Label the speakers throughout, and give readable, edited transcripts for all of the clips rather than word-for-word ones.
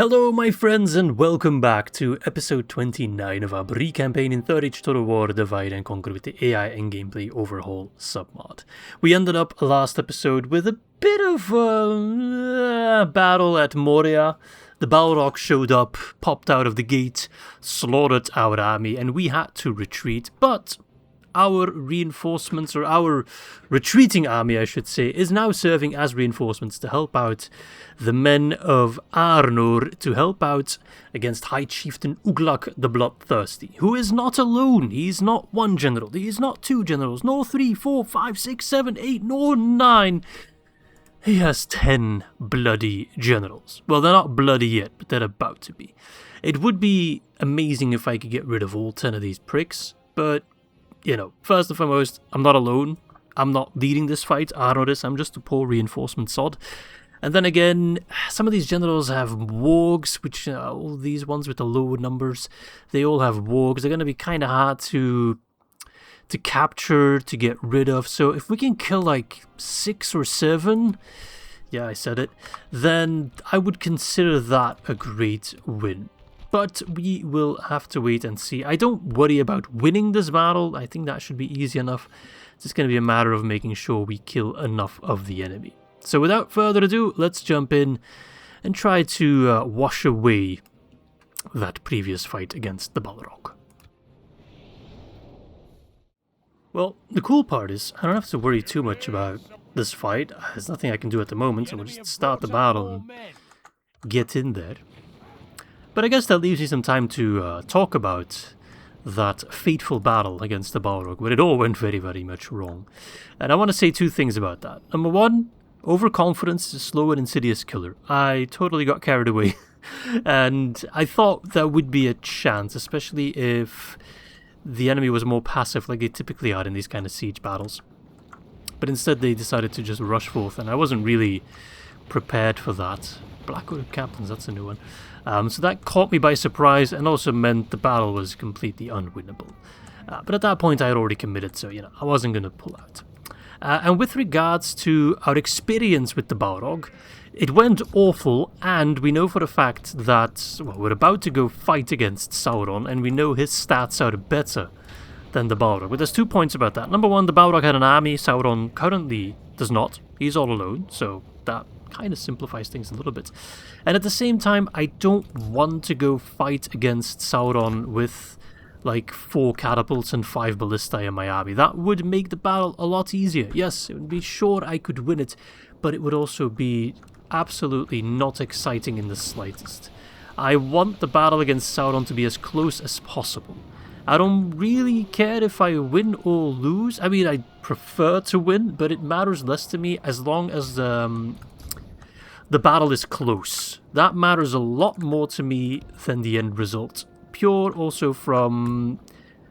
Speaker 1: Hello my friends and welcome back to episode 29 of our Bree campaign in 3rd Age Total War Divide and Conquer with the AI and Gameplay Overhaul Submod. We ended up last episode with a bit of a battle at Moria. The Balrog showed up, popped out of the gate, slaughtered our army, and we had to retreat, but our reinforcements, or our retreating army I should say, is now serving as reinforcements to help out the men of Arnor, to help out against High Chieftain Uglak the Bloodthirsty, who is not alone. He's not one general, he is not two generals, nor 3, 4, 5, 6, 7, 8, nor 9. He has 10 bloody generals. Well, they're not bloody yet, but they're about to be. It would be amazing if I could get rid of all 10 of these pricks, but you know, first and foremost, I'm not alone. I'm not leading this fight. Arnoris, I'm just a poor reinforcement sod. And then again, some of these generals have wargs, which all these ones with the lower numbers, they all have wargs. They're going to be kind of hard to capture, to get rid of. So if we can kill like 6 or 7, yeah, I said it, then I would consider that a great win. But we will have to wait and see. I don't worry about winning this battle. I think that should be easy enough. It's just going to be a matter of making sure we kill enough of the enemy. So without further ado, let's jump in and try to wash away that previous fight against the Balrog. Well, the cool part is I don't have to worry too much about this fight. There's nothing I can do at the moment, so we'll just start the battle and get in there. But I guess that leaves you some time to talk about that fateful battle against the Balrog, where it all went very, very much wrong. And I want to say 2 things about that. Number 1, overconfidence is a slow and insidious killer. I totally got carried away. And I thought there would be a chance, especially if the enemy was more passive like they typically are in these kind of siege battles. But instead they decided to just rush forth, and I wasn't really prepared for that. Blackwood Captains, that's a new one. So that caught me by surprise and also meant the battle was completely unwinnable. But at that point I had already committed, so you know, I wasn't going to pull out. And with regards to our experience with the Balrog, it went awful, and we know for a fact that, well, we're about to go fight against Sauron, and we know his stats are better than the Balrog. But there's 2 points about that. Number 1, the Balrog had an army, Sauron currently does not. He's all alone, so that kind of simplifies things a little bit. And at the same time, I don't want to go fight against Sauron with like 4 catapults and 5 ballistae in my army. That would make the battle a lot easier. Yes, it would be sure I could win it, but it would also be absolutely not exciting in the slightest. I want the battle against Sauron to be as close as possible. I don't really care if I win or lose. I mean, I prefer to win, but it matters less to me as long as the battle is close. That matters a lot more to me than the end result. Pure also from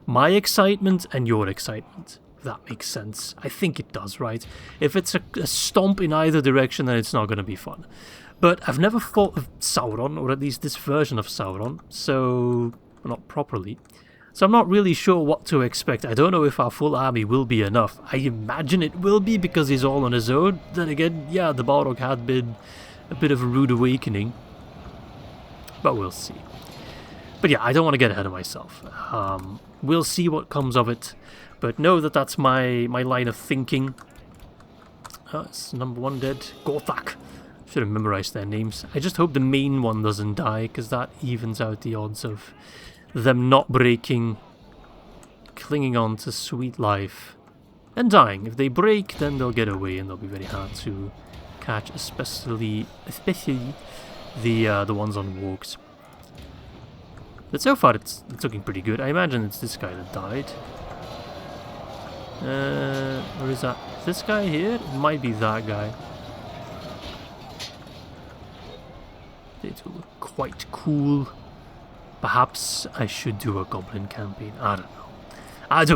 Speaker 1: my excitement and your excitement, if that makes sense. I think it does, right? If it's a stomp in either direction, then it's not going to be fun. But I've never fought with Sauron, or at least this version of Sauron, so not properly. So I'm not really sure what to expect. I don't know if our full army will be enough. I imagine it will be because he's all on his own. Then again, yeah, the Balrog had been a bit of a rude awakening. But we'll see. But yeah, I don't want to get ahead of myself. We'll see what comes of it. But know that that's my line of thinking. It's number 1 dead. Gorthak. Should have memorized their names. I just hope the main one doesn't die, because that evens out the odds of them not breaking, clinging on to sweet life, and dying. If they break, then they'll get away, and they'll be very hard to catch, especially the ones on wargs. But so far it's looking pretty good. I imagine it's this guy that died. Where is that? Is this guy here? It might be that guy. They do look quite cool. Perhaps I should do a goblin campaign. I don't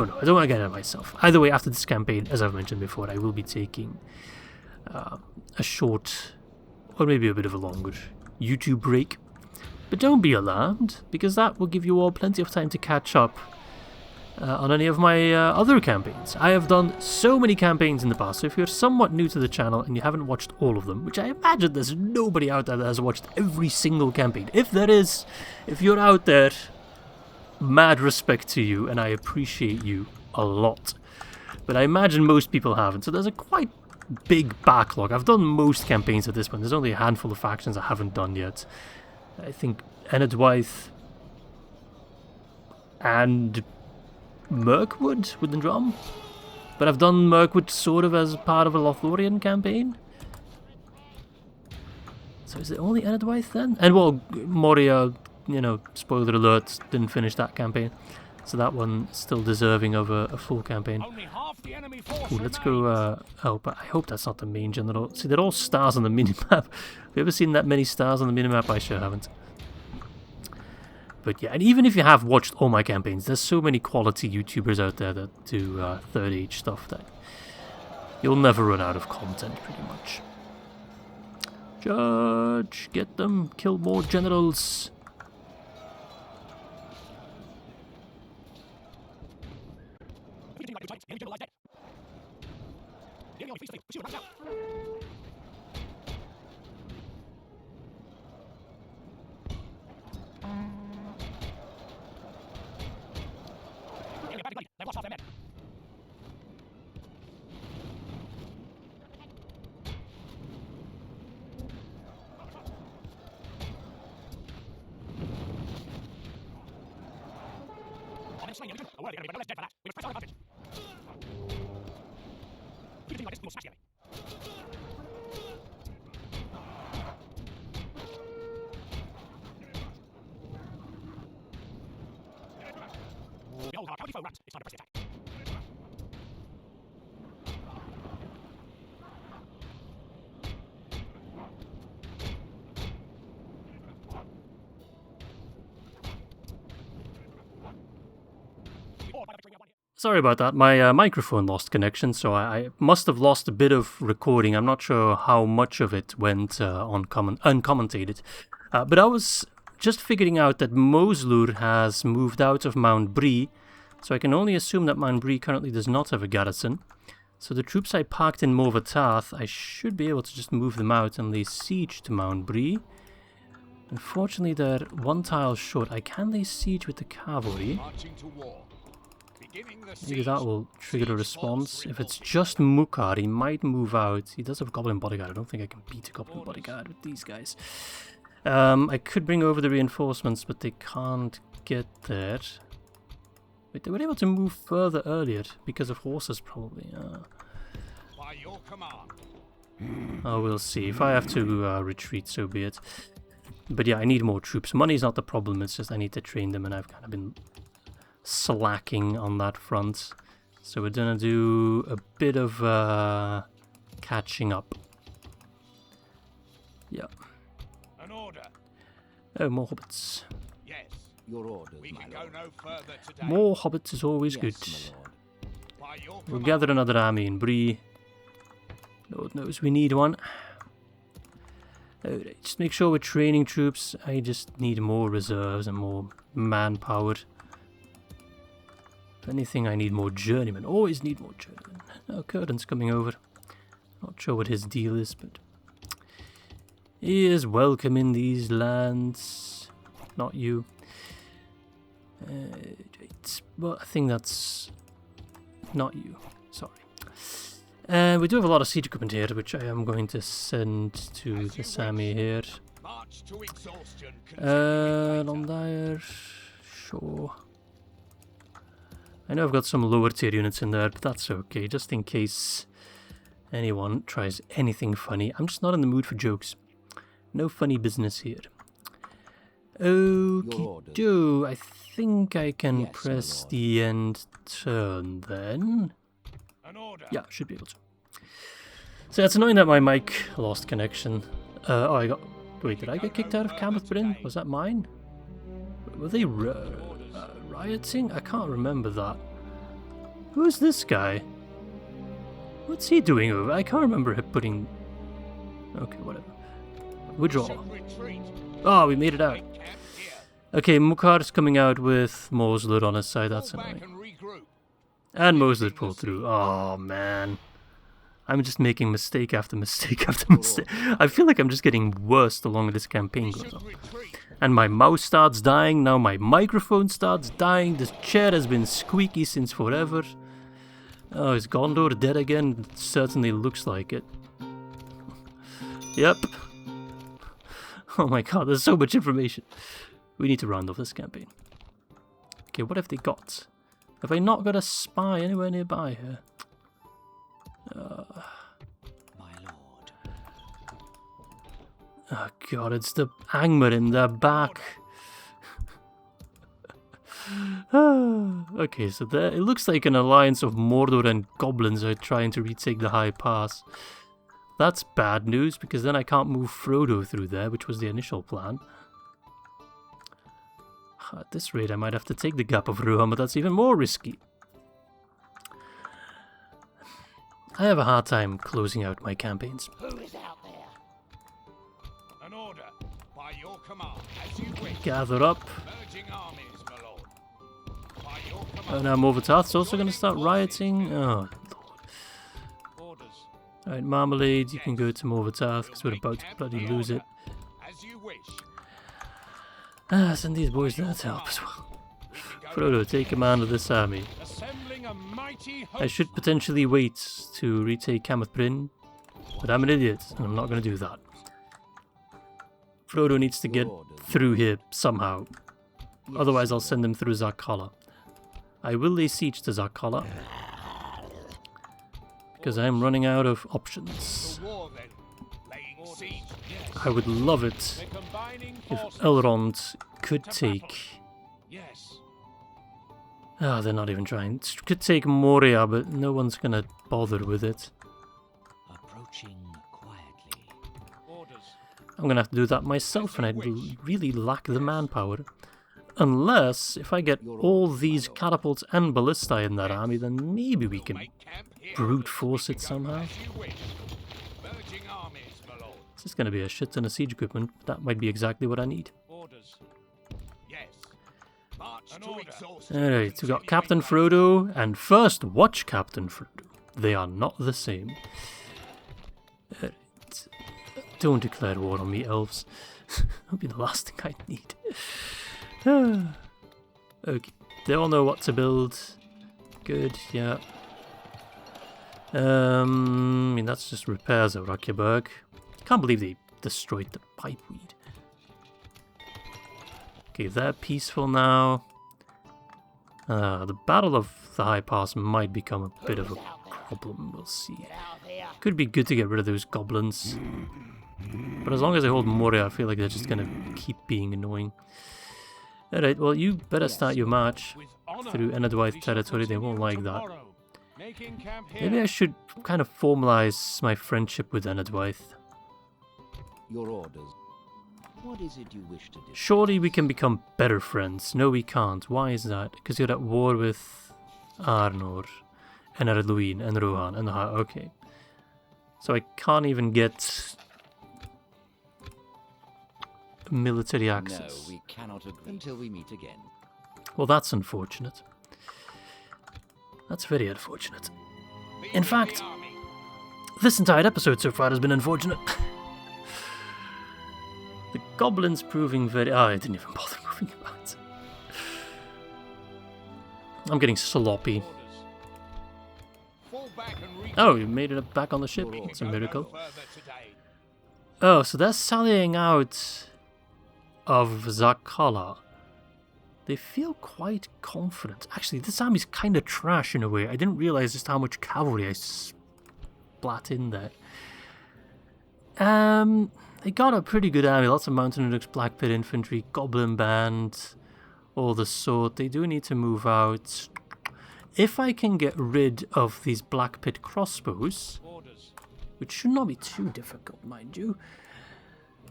Speaker 1: know. I don't want to get ahead of myself. Either way, after this campaign, as I've mentioned before, I will be taking a short, or maybe a bit of a longer, YouTube break. But don't be alarmed, because that will give you all plenty of time to catch up on any of my other campaigns. I have done so many campaigns in the past, so if you're somewhat new to the channel and you haven't watched all of them, which I imagine there's nobody out there that has watched every single campaign. If there is, if you're out there, mad respect to you, and I appreciate you a lot. But I imagine most people haven't, so there's a quite big backlog. I've done most campaigns at this point. There's only a handful of factions I haven't done yet. I think Enedwythe and Mirkwood with the drum, but I've done Mirkwood sort of as part of a Lothlorien campaign. So is it only Enedwythe then? And well, Moria, you know, spoiler alert, didn't finish that campaign, so that one is still deserving of a full campaign. Ooh, let's go. Oh, but I hope that's not the main general. See, they're all stars on the minimap. Have you ever seen that many stars on the minimap? I sure haven't. But yeah, and even if you have watched all my campaigns, there's so many quality YouTubers out there that do Third Age stuff that you'll never run out of content, pretty much. Judge, get them, kill more generals. Sorry about that, my microphone lost connection, so I must have lost a bit of recording. I'm not sure how much of it went uncommented. But I was just figuring out that Moslur has moved out of Mount Bree, so I can only assume that Mount Bree currently does not have a garrison. So the troops I parked in Morvatath, I should be able to just move them out and lay siege to Mount Bree. Unfortunately, they're one tile short. I can lay siege with the cavalry. Maybe that will trigger a response. If it's just Mukhar, he might move out. He does have a Goblin Bodyguard. I don't think I can beat a Goblin Bodyguard with these guys. I could bring over the reinforcements, but they can't get there. Wait, they were able to move further earlier because of horses, probably.
Speaker 2: By your command.
Speaker 1: Oh, we'll see. If I have to retreat, so be it. But yeah, I need more troops. Money's not the problem, it's just I need to train them, and I've kind of been slacking on that front. So we're gonna do a bit of catching up. Yeah.
Speaker 2: An order.
Speaker 1: Oh, more hobbits.
Speaker 2: Yes.
Speaker 3: Your orders,
Speaker 2: We
Speaker 3: my
Speaker 2: can
Speaker 3: lord.
Speaker 2: go no further today.
Speaker 1: More hobbits is always
Speaker 3: Yes,
Speaker 1: good.
Speaker 3: my lord.
Speaker 2: By your
Speaker 1: We'll
Speaker 2: command.
Speaker 1: gather another army in Bree. Lord knows we need one. Alright, just make sure we're training troops. I just need more reserves and more manpower. If anything, I need more journeymen. Always need more journeymen. Oh, Curtin's coming over. Not sure what his deal is, but he is welcome in these lands. Not you. Right. Well, I think that's not you. Sorry. We do have a lot of siege equipment here, which I am going to send to the Sami here.
Speaker 2: March to exhaustion.
Speaker 1: Londire, sure. I know I've got some lower tier units in there, but that's okay, just in case anyone tries anything funny. I'm just not in the mood for jokes. No funny business here. Okie-do, I think I can
Speaker 3: Yes,
Speaker 1: press
Speaker 3: my lord.
Speaker 1: the end turn then.
Speaker 2: An order.
Speaker 1: Yeah, should be able to. So it's annoying that my mic lost connection. Oh, I got... Wait, did I get kicked out of Camp of Bryn? Was that mine? Were they rioting? I can't remember that. Who's this guy? What's he doing over? I can't remember him putting... Okay, whatever. Withdraw.
Speaker 2: Should retreat.
Speaker 1: Oh, we made it out.
Speaker 2: Camp
Speaker 1: Okay, Mukhar's coming out with Mosler on his side, that's
Speaker 2: Fall back
Speaker 1: annoying.
Speaker 2: and regroup.
Speaker 1: And Mosler pulled through. Oh, man. I'm just making mistake after mistake after mistake. I feel like I'm just getting worse the longer this campaign goes on.
Speaker 2: Retreat.
Speaker 1: And my mouse starts dying, now my microphone starts dying, this chair has been squeaky since forever. Oh, is Gondor dead again? It certainly looks like it. Yep. Oh my god, there's so much information. We need to round off this campaign. Okay, what have they got? Have I not got a spy anywhere nearby here?
Speaker 3: My lord.
Speaker 1: Oh god, it's the Angmar in their back. Okay, so there it looks like an alliance of Mordor and goblins are trying to retake the High Pass. That's bad news, because then I can't move Frodo through there, which was the initial plan. At this rate, I might have to take the Gap of Rohan, but that's even more risky. I have a hard time closing out my campaigns.
Speaker 2: Who is out there? An order. By your command, as you wish.
Speaker 1: Gather up.
Speaker 2: Merging armies, my lord. By your command.
Speaker 1: Oh, now Morvatarth's also going to start rioting. Oh,
Speaker 2: Orders.
Speaker 1: alright, Marmalade, you can go to Morvatarth, because we're about to bloody lose it.
Speaker 2: As you wish.
Speaker 1: Ah, send these boys there to help as well. Frodo, take command of this army.
Speaker 2: Assembling a mighty host.
Speaker 1: I should potentially wait to retake Camath Bryn, but I'm an idiot, and I'm not going to do that. Frodo needs to get through here somehow, otherwise I'll send him through Zagh. I will lay siege to Zagh, because I'm running out of options.
Speaker 2: For war, then. Laying siege. Yes.
Speaker 1: I would love it
Speaker 2: We're combining
Speaker 1: if
Speaker 2: forces.
Speaker 1: Elrond could take...
Speaker 2: Yes.
Speaker 1: Ah, they're not even trying. Could take Moria, but no one's gonna bother with it.
Speaker 3: Approaching quietly.
Speaker 2: Orders.
Speaker 1: I'm gonna have to do that myself, and I really lack the manpower. Unless, if I get all these catapults and ballista in that army, then maybe we can
Speaker 2: Make camp here.
Speaker 1: brute force it somehow.
Speaker 2: As you wish. Merging armies, my lord.
Speaker 1: This is gonna be a shit ton of siege equipment. That might be exactly what I need.
Speaker 2: Orders. Yes. March to exhaustion.
Speaker 1: Alright, we got Captain Frodo and First Watch Captain Frodo. They are not the same. Alright. Don't declare war on me, elves. That'll be the last thing I need. Okay, they all know what to build. Good, yeah. I mean, that's just repairs at Rakyaberg. Can't believe they destroyed the pipeweed. Okay, they're peaceful now. The Battle of the High Pass might become a bit of a problem, we'll see. Could be good to get rid of those goblins. But as long as they hold Moria, I feel like they're just gonna keep being annoying. Alright, well, you better start your march through Enedwaith territory. They won't like that.
Speaker 2: Making camp here.
Speaker 1: Maybe I should kind of formalize my friendship with Enedwaith.
Speaker 3: Your orders. What is it you wish to do?
Speaker 1: Surely we can become better friends. No, we can't. Why is that? Because you're at war with Arnor, and Arluin, and Rohan, and okay. So I can't even get military access.
Speaker 3: No, we cannot agree until we meet again.
Speaker 1: Well, that's unfortunate. That's very unfortunate. In fact, this entire episode so far has been unfortunate. The goblins proving very... I didn't even bother moving about. I'm getting sloppy.
Speaker 2: Fall back and regroup.
Speaker 1: Oh, you made it back on the ship. It's a
Speaker 2: Go no
Speaker 1: miracle.
Speaker 2: further today.
Speaker 1: Oh, so they're sallying out of Zagh. They feel quite confident. Actually, this army's kind of trash in a way. I didn't realize just how much cavalry I splat in there. They got a pretty good army. Lots of Mountain Rooks, Black Pit Infantry, Goblin Band, all the sort. They do need to move out. If I can get rid of these Black Pit crossbows,
Speaker 2: Orders.
Speaker 1: which should not be too difficult, mind you,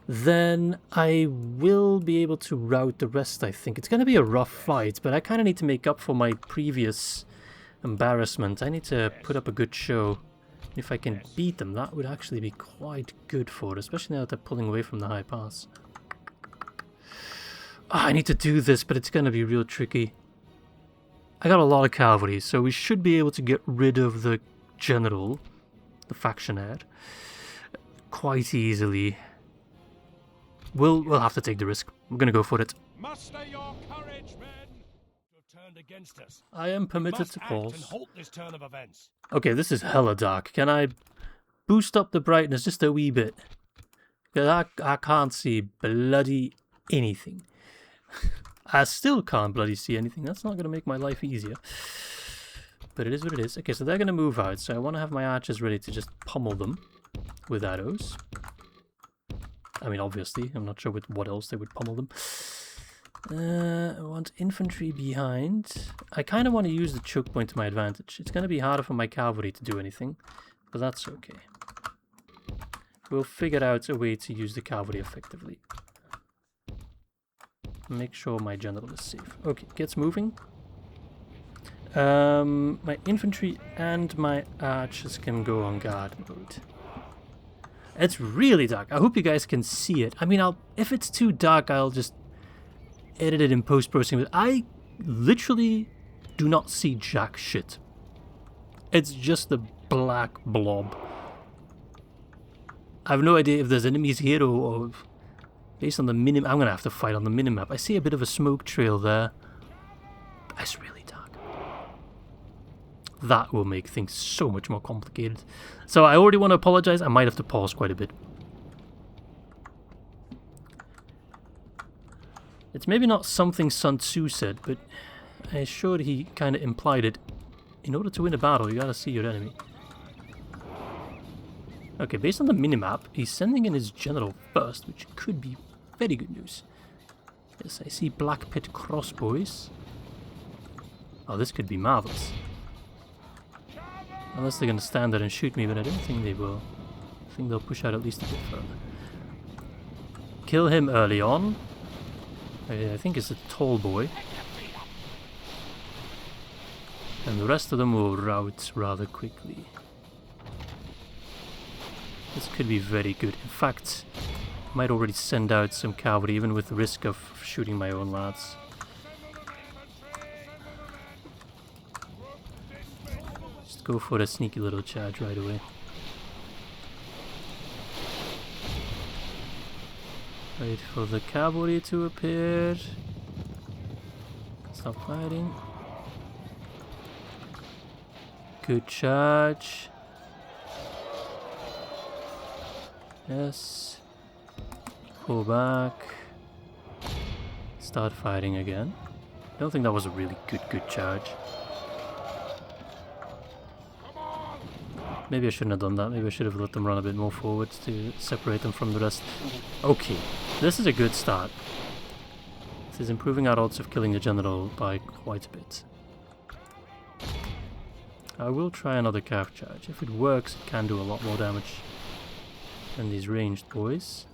Speaker 1: then I will be able to rout the rest, I think. It's going to be a rough fight, but I kind of need to make up for my previous embarrassment. I need to put up a good show. If I can beat them, that would actually be quite good for it, especially now that they're pulling away from the High Pass. I need to do this, but it's gonna be real tricky. I got a lot of cavalry, so we should be able to get rid of the general, the factionaire, quite easily. We'll have to take the risk. We're gonna go for it.
Speaker 2: Muster your courage, men! You have turned against us.
Speaker 1: I am permitted
Speaker 2: Must
Speaker 1: to
Speaker 2: act
Speaker 1: pause.
Speaker 2: and halt this turn of events.
Speaker 1: Okay, this is hella dark. Can I boost up the brightness just a wee bit? Because I can't see bloody anything. I still can't bloody see anything. That's not going to make my life easier. But it is what it is. Okay, so they're going to move out. So I want to have my archers ready to just pummel them with arrows. I mean, obviously. I'm not sure with what else they would pummel them. I want infantry behind. I kind of want to use the choke point to my advantage. It's going to be harder for my cavalry to do anything. But that's okay. We'll figure out a way to use the cavalry effectively. Make sure my general is safe. Okay, gets moving. My infantry and my archers can go on guard mode. It's really dark. I hope you guys can see it. I mean, if it's too dark, I'll just edit it in post-processing. But I literally do not see jack shit. It's just a black blob. I have no idea if there's enemies here or based on the minimap. I'm gonna have to fight on the minimap. I see a bit of a smoke trail there. But it's really dark. That will make things so much more complicated. So I already want to apologize. I might have to pause quite a bit. It's maybe not something Sun Tzu said, but I'm sure he kind of implied it. In order to win a battle, you gotta see your enemy. Okay, based on the minimap, he's sending in his general first, which could be very good news. Yes, I see Black Pit crossbows. Oh, this could be marvelous. Unless they're going to stand there and shoot me, but I don't think they will. I think they'll push out at least a bit further. Kill him early on. I think it's a tall boy. And the rest of them will rout rather quickly. This could be very good. In fact, I might already send out some cavalry, even with the risk of shooting my own lads. Just go for a sneaky little charge right away. Wait for the cavalry to appear. Stop fighting. Good charge. Yes. Pull back. Start fighting again. I don't think that was a really good charge. Maybe I shouldn't have done that. Maybe I should have let them run a bit more forward to separate them from the rest. Okay, this is a good start. This is improving our odds of killing the general by quite a bit. I will try another calf charge. If it works, it can do a lot more damage than these ranged boys.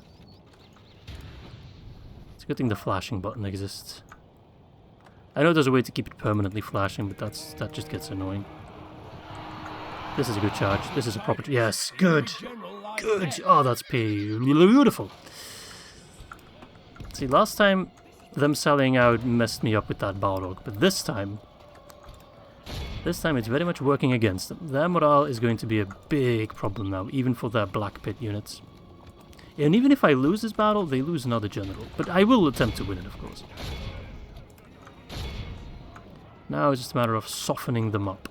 Speaker 1: It's a good thing the flashing button exists. I know there's a way to keep it permanently flashing, but that just gets annoying. This is a good charge. This is a proper... Yes, good! Good! Oh, that's beautiful! See, last time them selling out messed me up with that Balrog, but this time it's very much working against them. Their morale is going to be a big problem now, even for their Black Pit units. And even if I lose this battle, they lose another general. But I will attempt to win it, of course. Now it's just a matter of softening them up.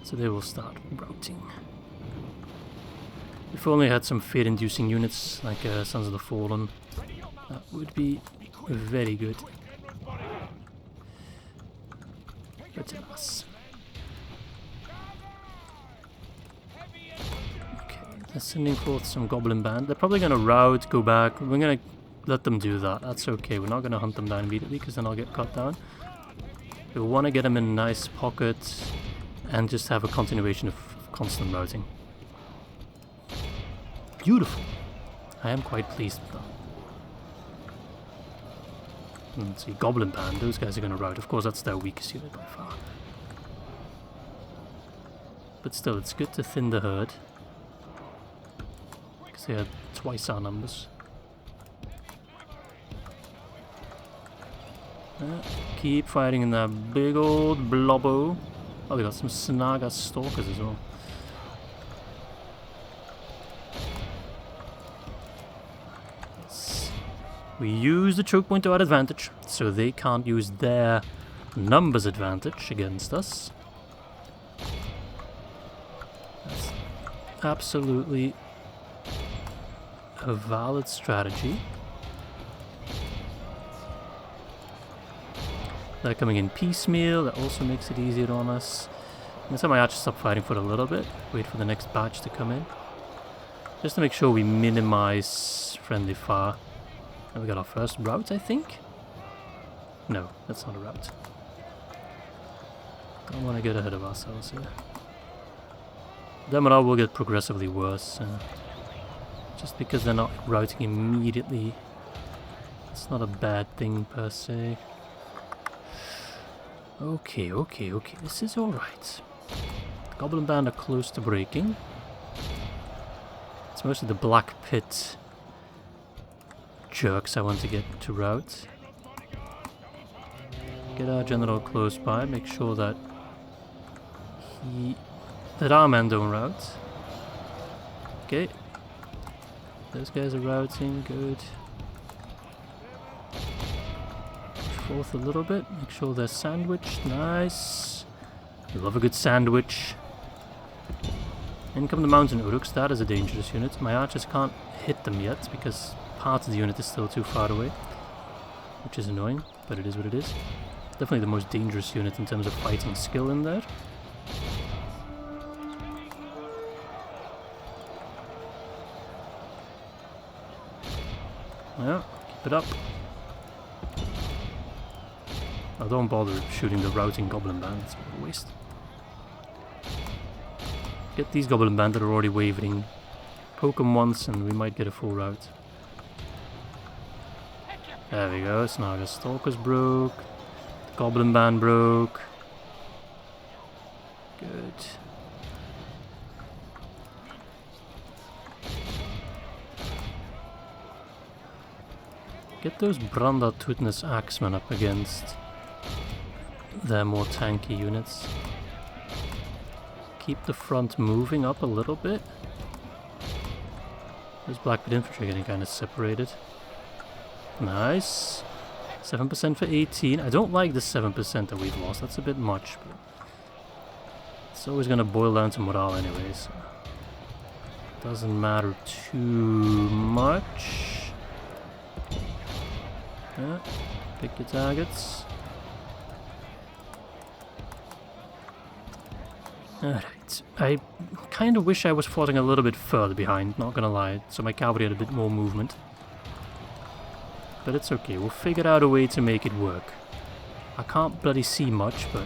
Speaker 1: So they will start routing. If only I had some fear-inducing units, like Sons of the Fallen, that would be very good. But alas. Okay, they're sending forth some Goblin Band. They're probably going to rout, go back. We're going to let them do that. That's okay. We're not going to hunt them down immediately, because then I'll get cut down. We want to get them in a nice pocket and just have a continuation of constant routing. Beautiful. I am quite pleased with that. Let's see, Goblin Band, those guys are going to rout. Of course, that's their weakest unit by far. But still, it's good to thin the herd. Because they had twice our numbers. Keep fighting in that big old blobbo. Oh, we got some Snaga stalkers as well. Yes. We use the choke point to our advantage, so they can't use their numbers advantage against us. That's absolutely a valid strategy. They're coming in piecemeal, that also makes it easier on us. Next time I actually stop fighting for a little bit, wait for the next batch to come in. Just to make sure we minimize friendly fire. And we got our first route, I think? No, that's not a route. Don't want to get ahead of ourselves here. The morale will get progressively worse. Just because they're not routing immediately, it's not a bad thing per se. Okay, this is alright. The Goblin Band are close to breaking. It's mostly the Black Pit jerks I want to get to rout. Get our general close by, make sure that our men don't rout. Okay. Those guys are routing, good. Forth a little bit, make sure they're sandwiched, nice. Love a good sandwich. In come the Mountain Uruks, that is a dangerous unit. My archers can't hit them yet because part of the unit is still too far away. Which is annoying, but it is what it is. Definitely the most dangerous unit in terms of fighting skill in there. Yeah, keep it up. I don't bother shooting the routing Goblin Band, it's a waste. Get these Goblin Band that are already wavering. Poke them once and we might get a full rout. There we go, Snaga Stalkers broke. The Goblin Band broke. Good. Get those Branda Tutnes Axemen up against their more tanky units. Keep the front moving up a little bit. Those Black Pit Infantry are getting kind of separated. Nice. 7% for 18. I don't like the 7% that we've lost. That's a bit much. But it's always going to boil down to morale anyways. Doesn't matter too much. Yeah. Pick your targets. Alright, I kind of wish I was fighting a little bit further behind, not gonna lie, so my cavalry had a bit more movement. But it's okay, we'll figure out a way to make it work. I can't bloody see much, but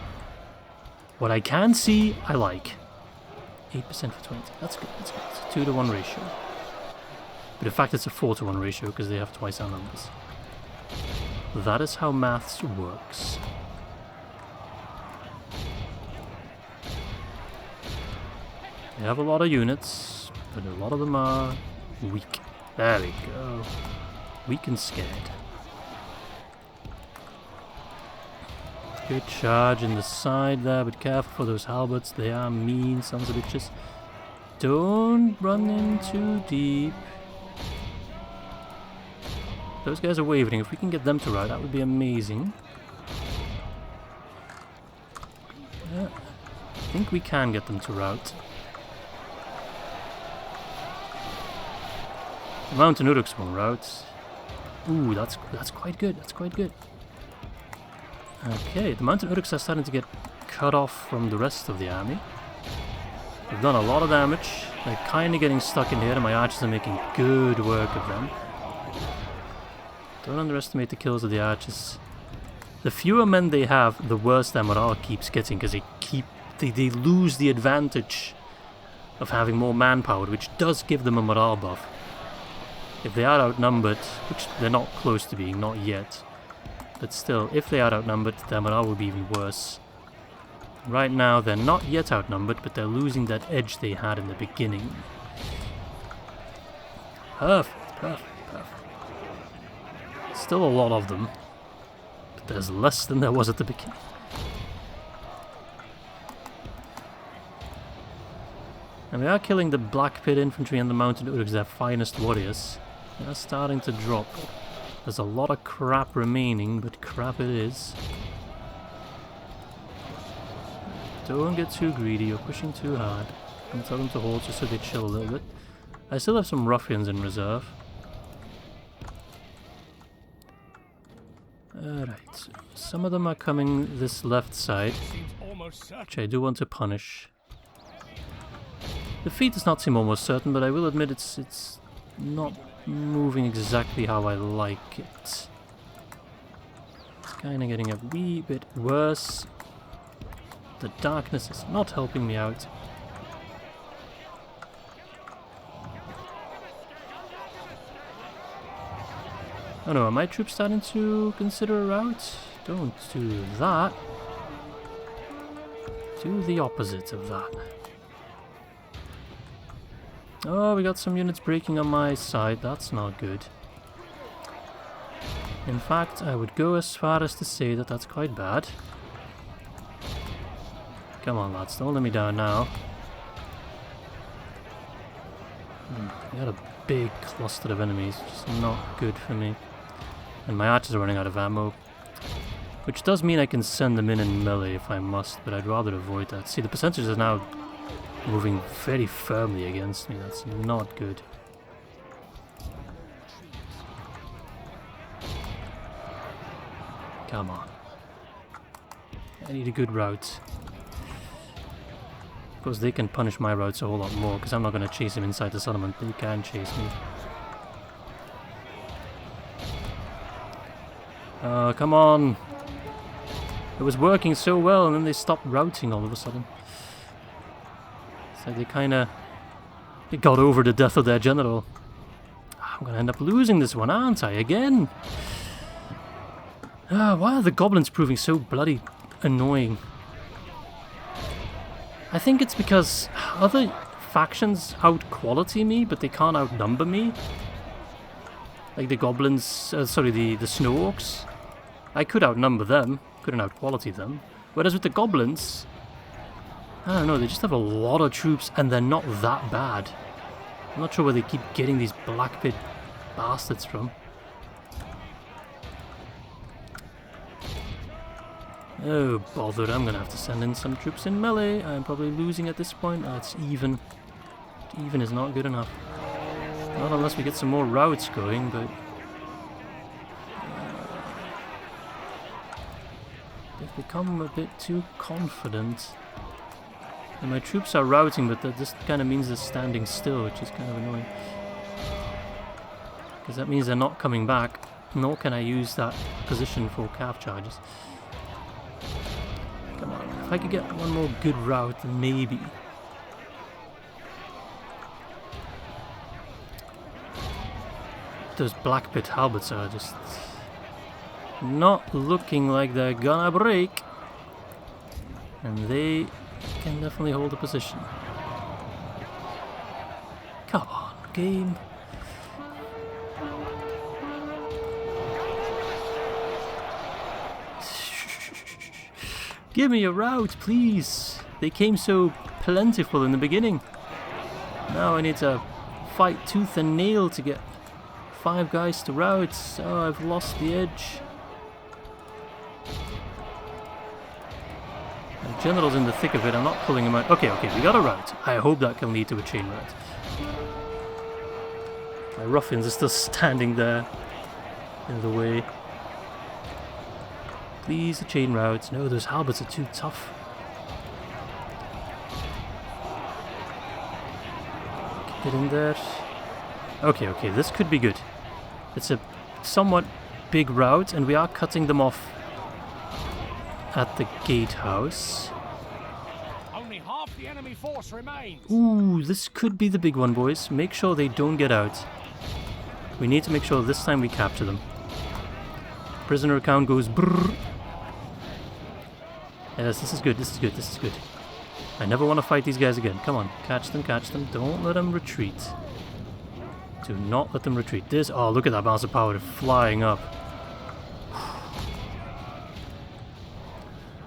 Speaker 1: what I can see, I like. 8% for 20, that's good, that's good. It's a 2-to-1 ratio. But in fact it's a 4-to-1 ratio because they have twice our numbers. That is how maths works. They have a lot of units, but a lot of them are weak. There we go. Weak and scared. Good charge in the side there, but careful for those halberds. They are mean sons of bitches. Don't run in too deep. Those guys are wavering. If we can get them to rout, that would be amazing. Yeah, I think we can get them to rout. The Mountain Uruks will rout. Ooh, that's quite good. That's quite good. Okay, the Mountain Uruks are starting to get cut off from the rest of the army. They've done a lot of damage. They're kind of getting stuck in here, and my archers are making good work of them. Don't underestimate the kills of the archers. The fewer men they have, the worse their morale keeps getting, because they lose the advantage of having more manpower, which does give them a morale buff. If they are outnumbered, which they're not close to being, not yet, but still, if they are outnumbered, their morale will be even worse. Right now, they're not yet outnumbered, but they're losing that edge they had in the beginning. Perfect, perfect, perfect. Still a lot of them, but there's less than there was at the beginning. And we are killing the Black Pit infantry and the mounted Uruks, their finest warriors. They are starting to drop. There's a lot of crap remaining, but crap it is. Don't get too greedy, you're pushing too hard. I'm telling them to hold just so they chill a little bit. I still have some ruffians in reserve. Alright, some of them are coming this left side, which I do want to punish. Defeat does not seem almost certain, but I will admit it's not moving exactly how I like it. It's kind of getting a wee bit worse. The darkness is not helping me out. Oh no, are my troops starting to consider a route? Don't do that. Do the opposite of that. Oh, we got some units breaking on my side. That's not good. In fact, I would go as far as to say that that's quite bad. Come on, lads, don't let me down now. We got a big cluster of enemies, which is not good for me. And my archers are running out of ammo. Which does mean I can send them in melee if I must, but I'd rather avoid that. See, the percentages are now moving very firmly against me. That's not good. Come on. I need a good route. Of course, they can punish my routes a whole lot more, because I'm not going to chase him inside the settlement. They can chase me. Come on! It was working so well, and then they stopped routing all of a sudden. It's like they got over the death of their general. I'm going to end up losing this one, aren't I? Again! Why are the goblins proving so bloody annoying? I think it's because other factions out-quality me, but they can't outnumber me. Like the goblins, sorry, the snow orcs. I could outnumber them, couldn't out-quality them. Whereas with the goblins, I don't know, they just have a lot of troops and they're not that bad. I'm not sure where they keep getting these Black Pit bastards from. Oh, bother, I'm gonna have to send in some troops in melee. I'm probably losing at this point. It's even. Even is not good enough. Not unless we get some more routes going, but... they've become a bit too confident. And my troops are routing, but that just kind of means they're standing still, which is kind of annoying. Because that means they're not coming back, nor can I use that position for calf charges. Come on, if I could get one more good route, then maybe. Those Black Pit halberds are just not looking like they're gonna break. And they can definitely hold a position. Come on, game. Give me a route, please. They came so plentiful in the beginning. Now I need to fight tooth and nail to get 5 guys to route. Oh, I've lost the edge. The general's in the thick of it. I'm not pulling him out. Okay, we got a route. I hope that can lead to a chain route. My ruffians are still standing there in the way. Please, the chain routes. No, those halberds are too tough. Get in there. Okay, this could be good. It's a somewhat big route, and we are cutting them off at the gatehouse.
Speaker 2: Only half the enemy force remains.
Speaker 1: Ooh, this could be the big one, boys. Make sure they don't get out. We need to make sure this time we capture them. Prisoner count goes brrr. Yes, this is good. I never want to fight these guys again. Come on, catch them. Don't let them retreat. Do not let them retreat. Oh, look at that balance of power flying up.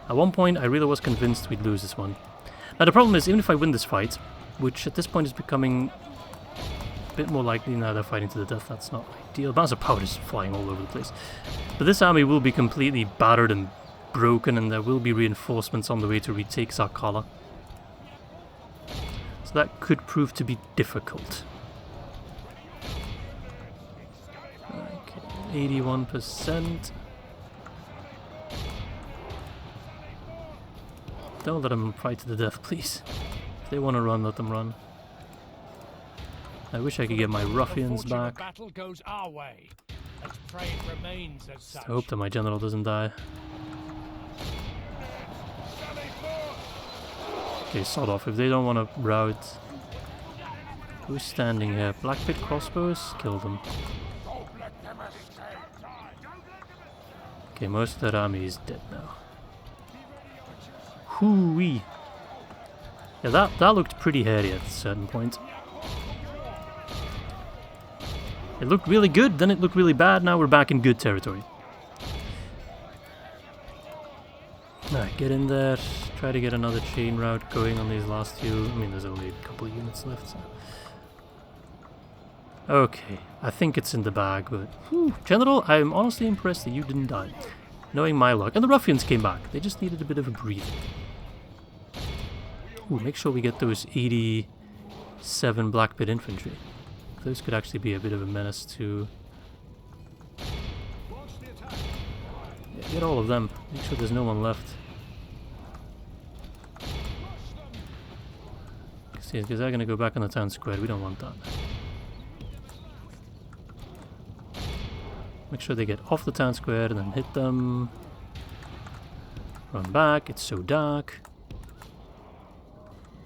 Speaker 1: At one point, I really was convinced we'd lose this one. Now, the problem is, even if I win this fight, which at this point is becoming a bit more likely now they're fighting to the death, that's not ideal. Bounce of powder is flying all over the place. But this army will be completely battered and broken, and there will be reinforcements on the way to retake Zagh. So that could prove to be difficult. Okay, 81%. Don't let them fight to the death, please. If they want to run, let them run. I wish I could get my ruffians back.
Speaker 4: Battle goes our way, and pray it remains as such.
Speaker 1: I hope that my general doesn't die. Okay, sod off. If they don't want to rout... Who's standing here? Black Pit crossbows? Kill them. Okay, most of that army is dead now. Hoo-wee. Yeah, that looked pretty hairy at a certain point. It looked really good, then it looked really bad, now we're back in good territory. Alright, get in there, try to get another chain route going on these last few. I mean, there's only a couple of units left, so. Okay, I think it's in the bag, but... Whew, General, I'm honestly impressed that you didn't die. Knowing my luck. And the ruffians came back, they just needed a bit of a breather. Ooh, make sure we get those 87 Black Pit infantry. Those could actually be a bit of a menace to... Yeah, get all of them. Make sure there's no one left. Because they're going to go back on the town square. We don't want that. Make sure they get off the town square and then hit them. Run back. It's so dark.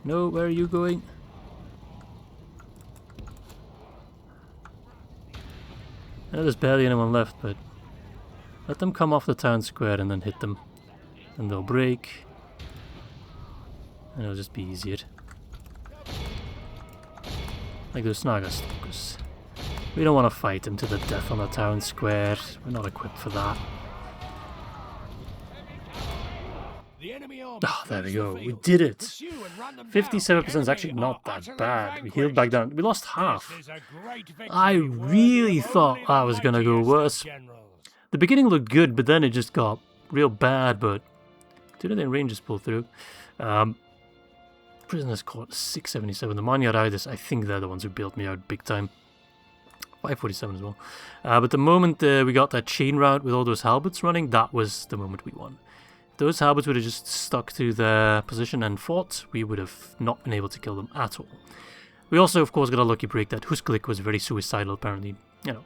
Speaker 1: No, where are you going? I know there's barely anyone left, but let them come off the town square and then hit them. And they'll break. And it'll just be easier. Like those Naga stalkers. We don't want to fight them to the death on the town square. We're not equipped for that. Ah, there we go. We did it. 57% is actually not that bad. We healed back down. We lost half. I really thought I was going to go worse. The beginning looked good, but then it just got real bad, but... Didn't the Rangers pull through? Prisoners caught 677. The Manyarides, I think they're the ones who built me out big time. 547 as well. But the moment we got that chain route with all those halberds running, that was the moment we won. If those halberds would have just stuck to their position and fought, we would have not been able to kill them at all. We also, of course, got a lucky break that Husklik was very suicidal, apparently. You know,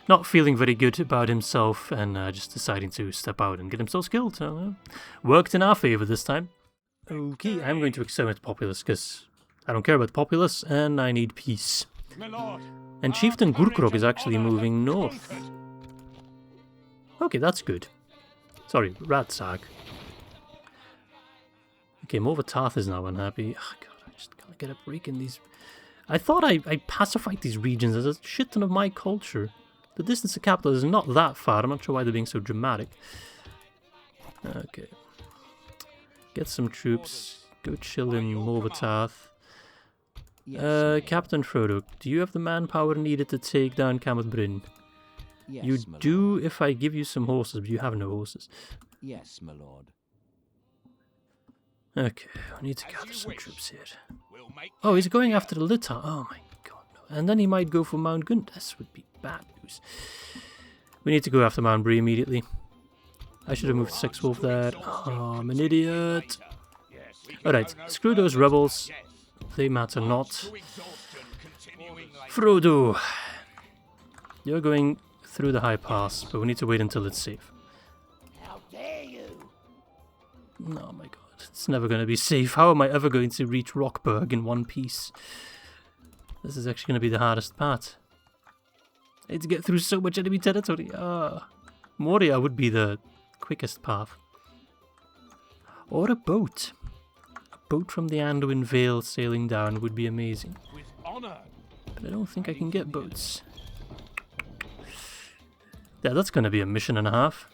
Speaker 1: not feeling very good about himself and just deciding to step out and get himself killed. So, worked in our favor this time. Okay, I'm going to exterminate the populace because I don't care about the populace and I need peace. And Chieftain Gurkrog is actually moving north. Okay, that's good. Sorry, Zagh. Okay, Morvatarth is now unhappy. Oh god, I just can't get a break in these... I thought I pacified these regions as a shit ton of my culture. The distance to capital is not that far. I'm not sure why they're being so dramatic. Okay. Get some troops. Go chill in Morvatarth. Captain Frodo, do you have the manpower needed to take down Kamet Bryn?
Speaker 3: Yes,
Speaker 1: You
Speaker 3: my
Speaker 1: do
Speaker 3: lord.
Speaker 1: if I give you some horses, but you have no horses.
Speaker 3: Yes, my lord.
Speaker 1: Okay, we need to gather some troops here. Oh, he's going after the Litar. Oh my god, no. And then he might go for Mount Gun. This would be bad news. We need to go after Mount Bree immediately. I should have moved Six Wolf there. Oh, I'm an idiot. Alright, screw those rebels. They matter not. Frodo! You're going through the high pass, but we need to wait until it's safe.
Speaker 4: How dare you?
Speaker 1: Oh my god, it's never going to be safe. How am I ever going to reach Rockburg in one piece? This is actually going to be the hardest part. I need to get through so much enemy territory. Moria would be the quickest path. Or a boat. A boat from the Anduin Vale sailing down would be amazing.
Speaker 4: With honor.
Speaker 1: But I don't think I can get boats. Yeah, that's going to be a mission and a half.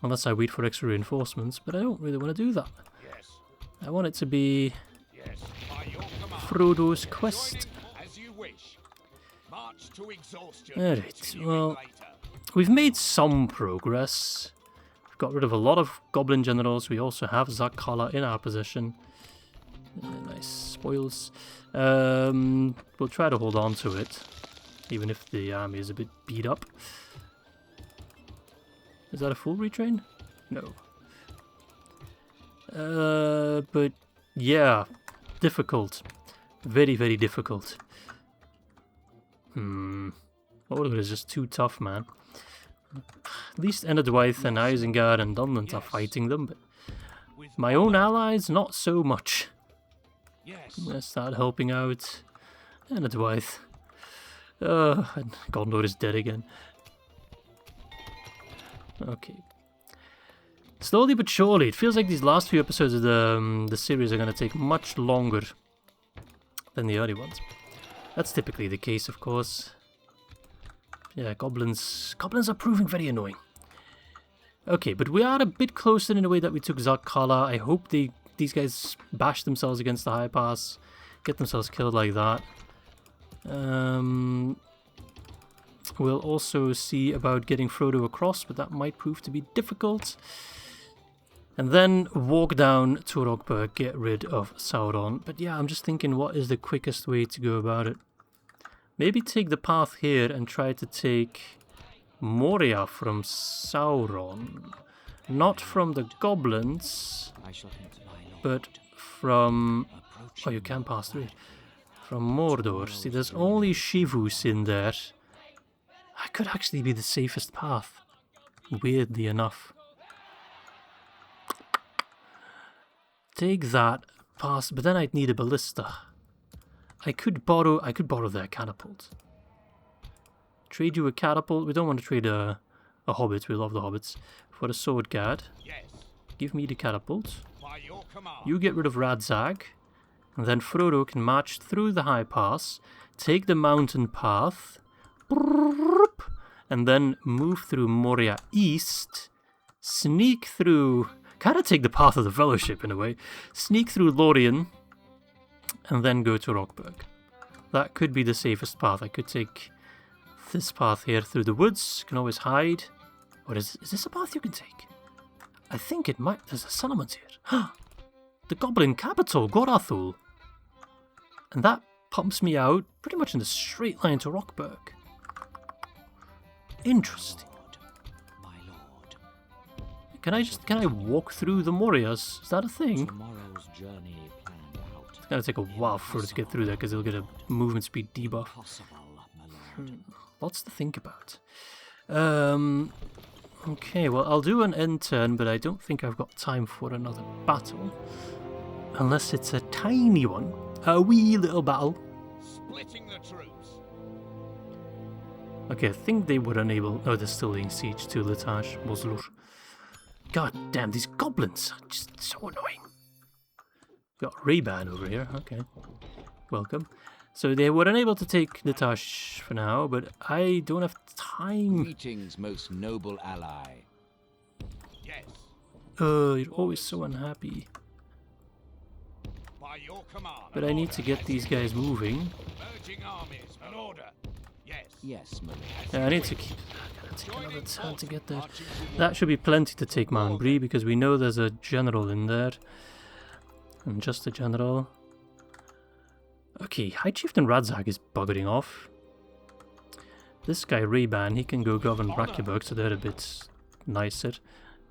Speaker 1: Unless I wait for extra reinforcements, but I don't really want to do that.
Speaker 2: Yes.
Speaker 1: I want it to be
Speaker 2: Yes. By your command.
Speaker 1: Frodo's
Speaker 2: Join
Speaker 1: quest.
Speaker 2: in as you wish. March to exhaustion.
Speaker 1: Alright,
Speaker 2: Continuing
Speaker 1: well,
Speaker 2: later.
Speaker 1: we've made some progress. We've got rid of a lot of goblin generals. We also have Zagh in our possession. Nice spoils. We'll try to hold on to it, even if the army is a bit beat up. Is that a full retrain? No. But yeah, difficult. Very, very difficult. Order is just too tough, man. At least Enedwaith and Isengard and Dunland are fighting them, but my own allies, not so much.
Speaker 2: Yes.
Speaker 1: I'm gonna start helping out Enedwaith. And Gondor is dead again. Okay. Slowly but surely, it feels like these last few episodes of the series are going to take much longer than the early ones. That's typically the case, of course. Yeah, goblins are proving very annoying. Okay, but we are a bit closer in the way that we took Zagh. I hope these guys bash themselves against the high pass, get themselves killed like that. We'll also see about getting Frodo across, but that might prove to be difficult. And then walk down to Rockburg, get rid of Sauron. But yeah, I'm just thinking, what is the quickest way to go about it? Maybe take the path here and try to take Moria from Sauron. Not from the goblins, but from... Oh, you can pass through it. From Mordor. See, there's only Shivus in there. That could actually be the safest path, weirdly enough. Take that, pass, but then I'd need a ballista. I could borrow their catapult. Trade you a catapult. We don't want to trade a hobbit. We love the hobbits. For a sword guard.
Speaker 2: Yes.
Speaker 1: Give me the catapult.
Speaker 2: By your command.
Speaker 1: You get rid of Zagh, and then Frodo can march through the high pass, take the mountain path, and then move through Moria east, sneak through, kind of take the path of the Fellowship in a way, sneak through Lorien, and then go to Rockburg. That could be the safest path. I could take this path here through the woods, can always hide. Or is this a path you can take? I think it might. There's a settlement here. The Goblin capital, Gorathul. And that pumps me out pretty much in a straight line to Rockburg. Interesting.
Speaker 3: My lord.
Speaker 1: Can I walk through the Morias? Is that a thing?
Speaker 3: Tomorrow's journey planned out.
Speaker 1: It's gonna take a while for it to get through there because he'll get a movement speed debuff.
Speaker 3: Possible, my lord.
Speaker 1: Lots to think about. Okay, well, I'll do an end turn, but I don't think I've got time for another battle. Unless it's a tiny one. A wee little battle.
Speaker 2: Splitting the troops.
Speaker 1: Okay, I think they were unable... Oh, they're still laying siege to Litash, Moslur. God damn, these goblins are just so annoying. Got Ray-Ban over here, okay. Welcome. So they were unable to take Litash for now, but I don't have time.
Speaker 3: Greetings, most noble ally.
Speaker 2: Yes.
Speaker 1: You're always so unhappy.
Speaker 2: By your command.
Speaker 1: But I need to get these guys moving.
Speaker 2: Merging armies. An order. Yes.
Speaker 3: Yes, my lord.
Speaker 1: Yeah, I need to keep... I gotta take another turn to get there. That should be plenty to take Mount Bree, because we know there's a general in there. And just a general. Okay, High Chieftain Zagh is buggering off. This guy, Ray-Ban, he can go govern Brakyburg, so they're a bit nicer.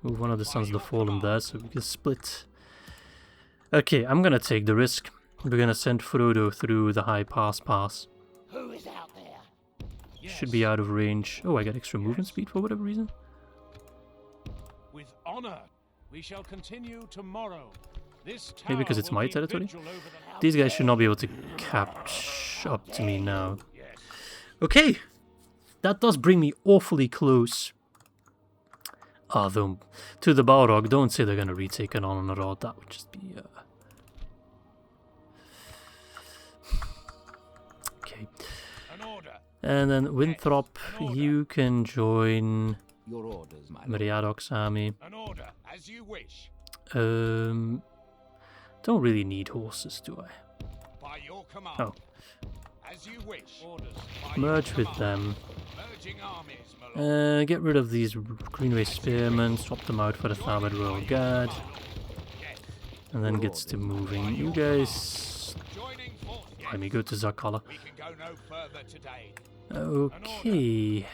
Speaker 1: Move one of the Sons of the Fallen there, so we can split. Okay, I'm gonna take the risk. We're gonna send Frodo through the high pass.
Speaker 4: Who is out there?
Speaker 1: Should be out of range. Oh, I got extra movement speed for whatever reason.
Speaker 4: With honor, we shall continue tomorrow. This
Speaker 1: Maybe because
Speaker 4: tower
Speaker 1: it's
Speaker 4: will
Speaker 1: my
Speaker 4: keep
Speaker 1: territory.
Speaker 4: vigil over the
Speaker 1: These guys should not be able to catch up to me now.
Speaker 2: Yes.
Speaker 1: Okay, that does bring me awfully close. Though, to the Balrog. Don't say they're going to retake it on a rod. That would just be... Okay.
Speaker 2: An order.
Speaker 1: And then Winthrop, you can join
Speaker 3: Your orders, my lord.
Speaker 1: Meriadoc's army.
Speaker 2: An order, as you wish.
Speaker 1: Don't really need horses, do I?
Speaker 2: By your command.
Speaker 1: Oh.
Speaker 2: As you wish.
Speaker 4: Orders.
Speaker 2: By your
Speaker 1: Merge with
Speaker 2: command.
Speaker 1: them.
Speaker 2: Merging armies, my lord.
Speaker 1: Get rid of these Greenway Spearmen, swap them out for the Thabit Royal Guard,
Speaker 2: Yes.
Speaker 1: and then gets to moving. You guys,
Speaker 2: Joining force. Yes.
Speaker 1: let me go to Zagh.
Speaker 2: We can go no further today.
Speaker 1: Okay,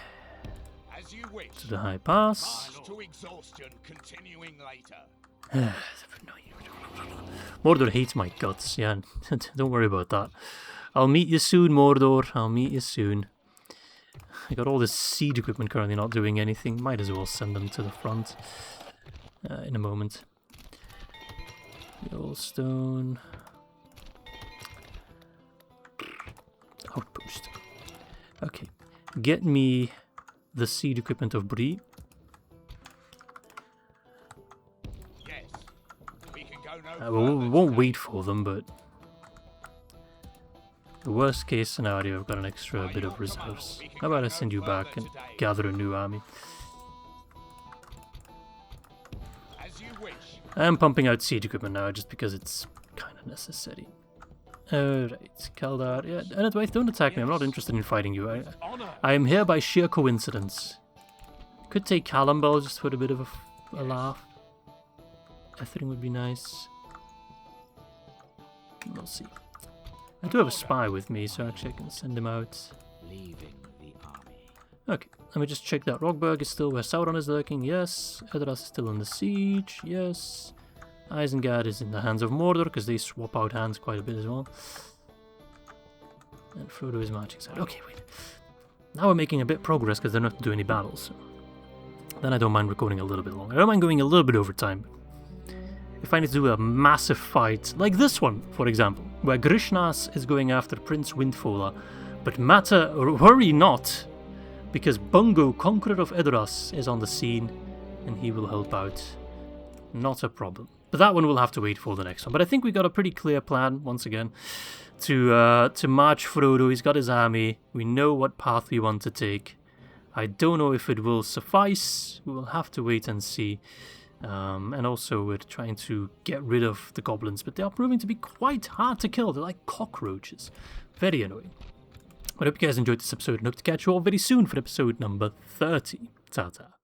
Speaker 2: As you wish.
Speaker 1: to the High Pass.
Speaker 2: March to exhaustion, continuing later.
Speaker 1: Mordor hates my guts, yeah, don't worry about that. I'll meet you soon, Mordor, I'll meet you soon. I got all this siege equipment currently not doing anything, might as well send them to the front in a moment. Yellowstone. Outpost. Okay, get me the siege equipment of Bree.
Speaker 2: Yes. We can go no
Speaker 1: We won't wait for them, but the worst case scenario, I've got an extra bit of reserves. How about I send you back and gather a new army?
Speaker 2: As you wish.
Speaker 1: I'm pumping out siege equipment now just because it's kind of necessary. Alright, Kaldar. Yeah, Enedwaith, don't attack me. I'm not interested in fighting you.
Speaker 4: Honor.
Speaker 1: I am here by sheer coincidence. Could take Calambal just for a bit of a laugh. Ethering would be nice. We'll see. I do have a spy with me, so actually I can send him out.
Speaker 3: Leaving the army.
Speaker 1: Okay, let me just check that. Rockburg is still where Sauron is lurking. Yes. Adras is still under siege. Yes. Isengard is in the hands of Mordor because they swap out hands quite a bit as well. And Frodo is marching south. Okay, wait. Now we're making a bit of progress because they're not doing any battles. So. Then I don't mind recording a little bit longer. I don't mind going a little bit over time. If I need to do a massive fight, like this one, for example, where Grishnas is going after Prince Windfalla, but worry not, because Bungo, Conqueror of Edoras, is on the scene, and he will help out. Not a problem. But that one will have to wait for the next one. But I think we got a pretty clear plan, once again, to march Frodo. He's got his army. We know what path we want to take. I don't know if it will suffice. We will have to wait and see. And also we're trying to get rid of the goblins, but they are proving to be quite hard to kill. They're like cockroaches. Very annoying. I hope you guys enjoyed this episode and hope to catch you all very soon for episode number 30. Ta-ta.